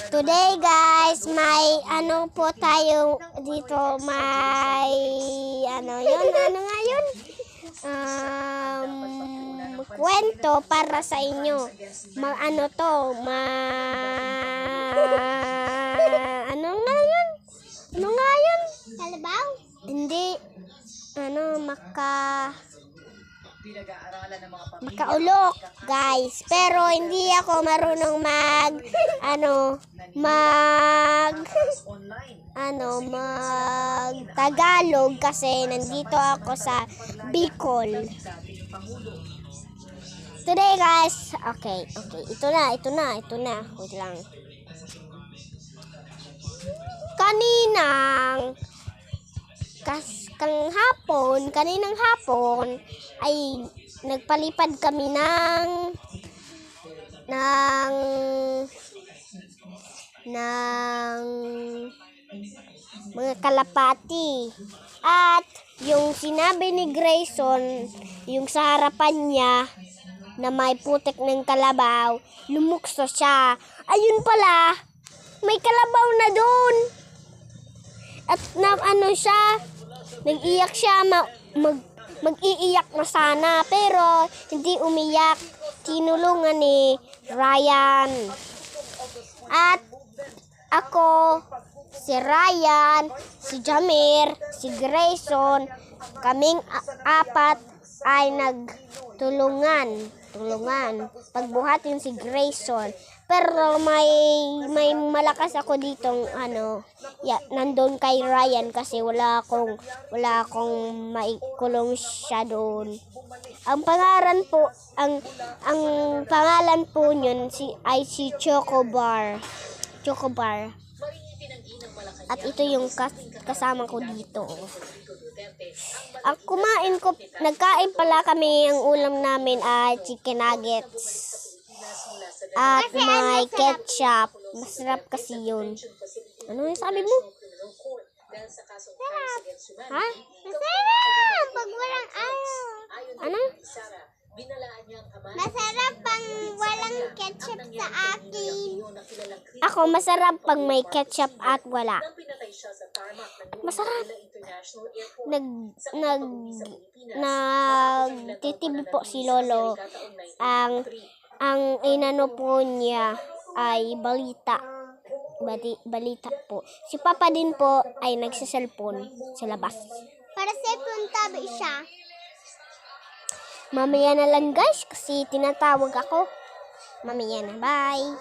Today guys, may ano po tayo dito, may ano nga yun? Kwento para sa inyo. Ano to, ano nga yun? Ano nga yun? Kalabaw? Hindi. Makaulok, guys. Pero hindi ako marunong mag Tagalog kasi nandito ako sa Bicol. Today, guys. Okay. Ito na. Wait lang. Kaninang hapon ay nagpalipad kami ng mga kalapati. At yung sinabi ni Grayson, yung sa harapan niya na may putik ng kalabaw, lumukso siya. Ayun pala, may kalabaw na doon. At siya, nag-iyak siya, mag-iiyak na sana, pero hindi umiyak. Tinulungan ni Ryan. At ako, si Ryan, si Jamir, si Grayson, kaming apat ay nagtulungan pagbuhatin si Grayson. Pero may malakas ako ditong nandun kay Ryan kasi wala akong maikulong siya doon. Ang pangalan po niyon ay si Chocobar. At ito yung kasama ko dito. Nagkain pala kami, ang ulam namin ay chicken nuggets. At may ketchup. Masarap kasi yun. Ano yung sabi mo? Masarap. Ha? Masarap! Pag walang ano? Masarap pang walang ketchup sa akin. Ako, masarap pang may ketchup at wala. Masarap. Nagtitibi po si Lolo. Ang inano po niya ay balita po. Si Papa din po ay nagsiselfon sa labas. Para cellphone tabi siya. Mamaya na lang guys kasi tinatawag ako. Mamaya na. Bye!